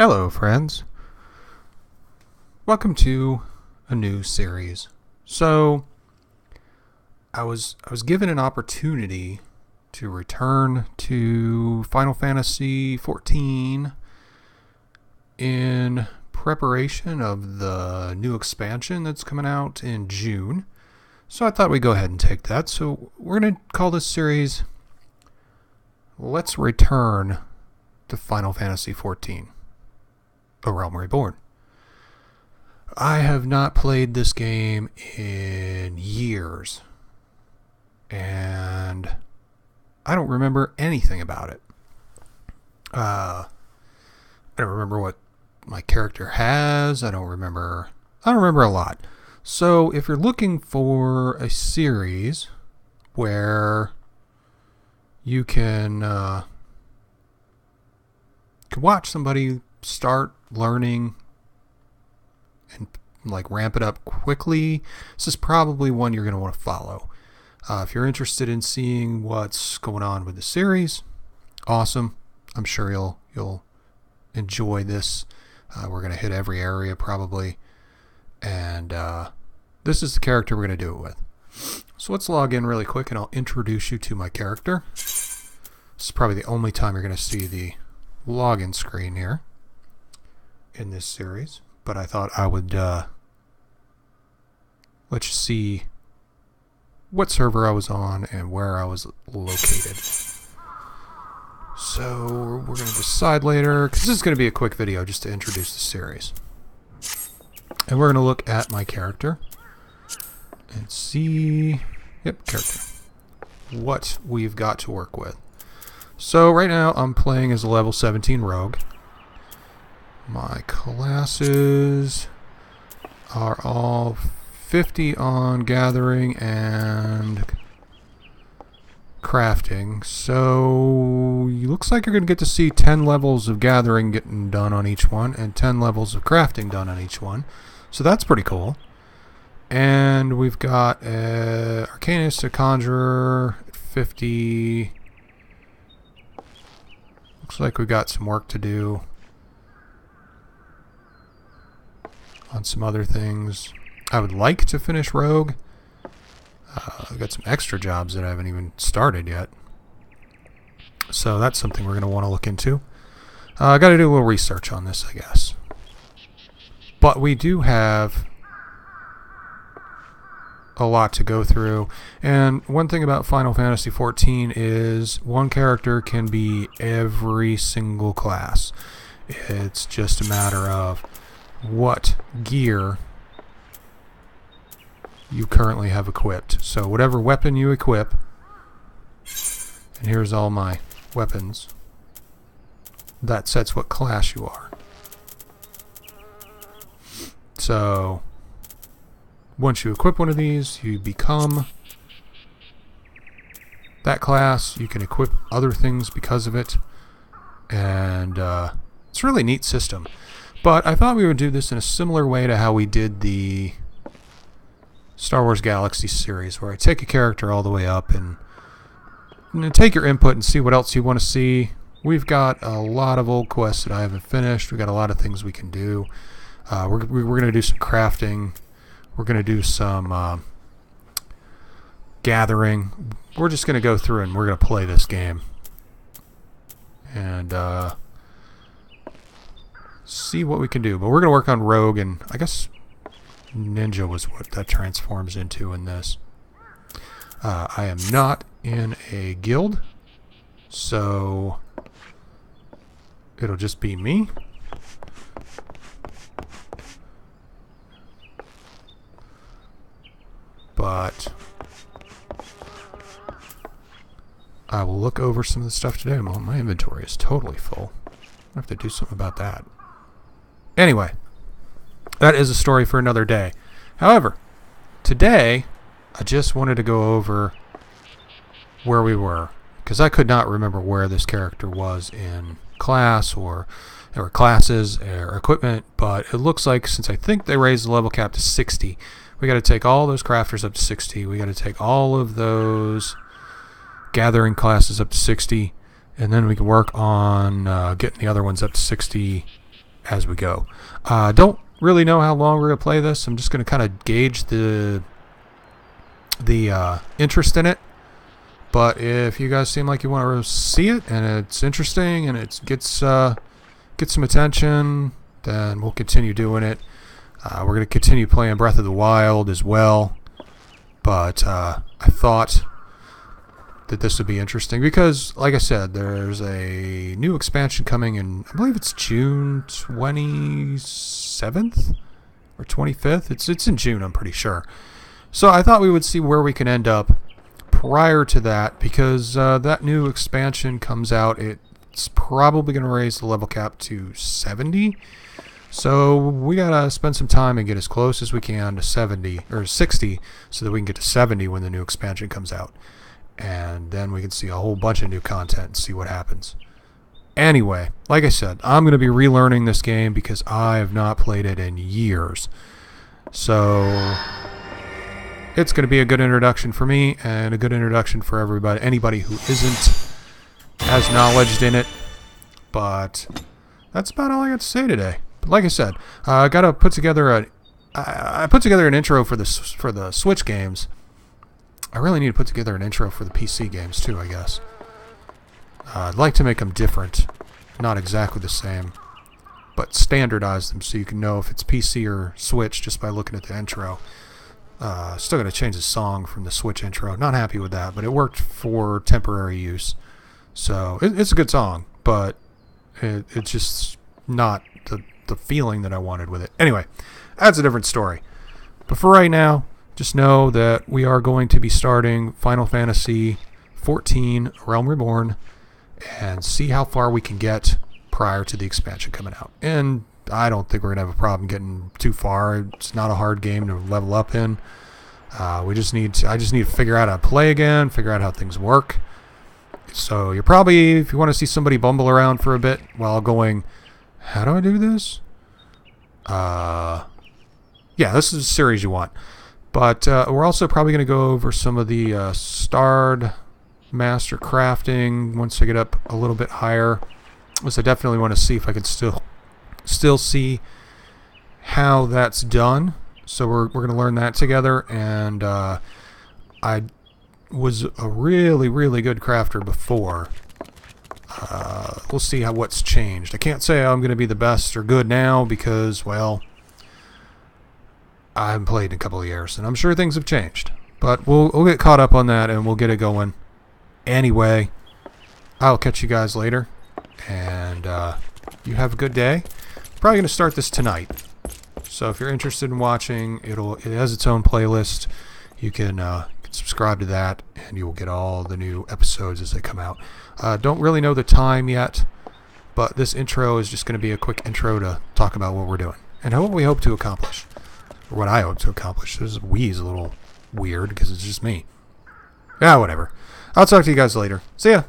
Hello, friends. Welcome to a new series. So, I was given an opportunity to return to Final Fantasy XIV in preparation of the new expansion that's coming out in June. So I thought we'd go ahead and take that. So we're going to call this series Let's Return to Final Fantasy XIV. A Realm Reborn. I have not played this game in years, and I don't remember anything about it. I don't remember what my character has. I don't remember a lot. So if you're looking for a series where you can watch somebody start learning and ramp it up quickly, this is probably one you're going to want to follow. If you're interested in seeing what's going on with the series, awesome. I'm sure you'll enjoy this. We're going to hit every area probably, and this is the character we're going to do it with. So let's log in really quick and I'll introduce you to my character. This is probably the only time you're going to see the login screen here in this series, but I thought I would let you see what server I was on and where I was located. So we're going to decide later, because this is going to be a quick video just to introduce the series. And we're going to look at my character and see, character, what we've got to work with. So right now I'm playing as a level 17 rogue. My classes are all 50 on gathering and crafting. So it looks like you're going to get to see 10 levels of gathering getting done on each one and 10 levels of crafting done on each one. So that's pretty cool. And we've got an Arcanist, a Conjurer at 50. Looks like we've got some work to do on some other things. I would like to finish Rogue. I've got some extra jobs that I haven't even started yet. So that's something we're going to want to look into. I got to do a little research on this, I guess. But we do have a lot to go through. And one thing about Final Fantasy XIV is one character can be every single class. It's just a matter of what gear you currently have equipped. So whatever weapon you equip, and here's all my weapons, that sets what class you are. So once you equip one of these, you become that class. You can equip other things because of it, and it's a really neat system. But I thought we would do this in a similar way to how we did the Star Wars Galaxy series, where I take a character all the way up and take your input and see what else you want to see. We've got a lot of old quests that I haven't finished. We've got a lot of things we can do. We're going to do some crafting. We're going to do some gathering. We're just going to go through and we're going to play this game. And see what we can do. But we're going to work on Rogue, and I guess Ninja was what that transforms into in this. I am not in a guild, so it'll just be me. But I will look over some of the stuff today. My inventory is totally full. I have to do something about that. Anyway, that is a story for another day. However, today I just wanted to go over where we were, because I could not remember where this character was in class or classes or equipment, but it looks like since I think they raised the level cap to 60, we got to take all those crafters up to 60. We got to take all of those gathering classes up to 60, and then we can work on getting the other ones up to 60 as we go. Don't really know how long we're going to play this. I'm just going to kind of gauge the interest in it. But if you guys seem like you want to see it and it's interesting and it gets some attention, then we'll continue doing it. We're going to continue playing Breath of the Wild as well. But I thought that this would be interesting because, like I said, there's a new expansion coming in, I believe it's June 27th or 25th. It's in June, I'm pretty sure. So I thought we would see where we can end up prior to that, because that new expansion comes out. It's probably going to raise the level cap to 70. So we got to spend some time and get as close as we can to 70 or 60 so that we can get to 70 when the new expansion comes out. And then we can see a whole bunch of new content and see what happens. Anyway, like I said, I'm going to be relearning this game because I have not played it in years. So it's going to be a good introduction for me and a good introduction for anybody who isn't as knowledgeable in it. But that's about all I got to say today. But like I said, I got to put together I put together an intro for the Switch games. I really need to put together an intro for the PC games too, I guess. I'd like to make them different, not exactly the same, but standardize them so you can know if it's PC or Switch just by looking at the intro. Still going to change the song from the Switch intro. Not happy with that, but it worked for temporary use. So it's a good song, but it's just not the feeling that I wanted with it. Anyway, that's a different story. But for right now, just know that we are going to be starting Final Fantasy XIV Realm Reborn and see how far we can get prior to the expansion coming out. And I don't think we're going to have a problem getting too far. It's not a hard game to level up in. I just need to figure out how to play again, figure out how things work. So you're probably, if you want to see somebody bumble around for a bit while going, how do I do this? Yeah, this is a series you want. But we're also probably going to go over some of the starred master crafting once I get up a little bit higher. Because I definitely want to see if I can still see how that's done. So we're going to learn that together. And I was a really, really good crafter before. We'll see what's changed. I can't say I'm going to be the best or good now because, well, I haven't played in a couple of years, and I'm sure things have changed. But we'll get caught up on that, and we'll get it going. Anyway, I'll catch you guys later, and you have a good day. Probably going to start this tonight. So if you're interested in watching, it has its own playlist. You can subscribe to that, and you will get all the new episodes as they come out. Don't really know the time yet, but this intro is just going to be a quick intro to talk about what we're doing and what we hope to accomplish. Or what I hope to accomplish. This we is a little weird because it's just me. Yeah, whatever. I'll talk to you guys later. See ya.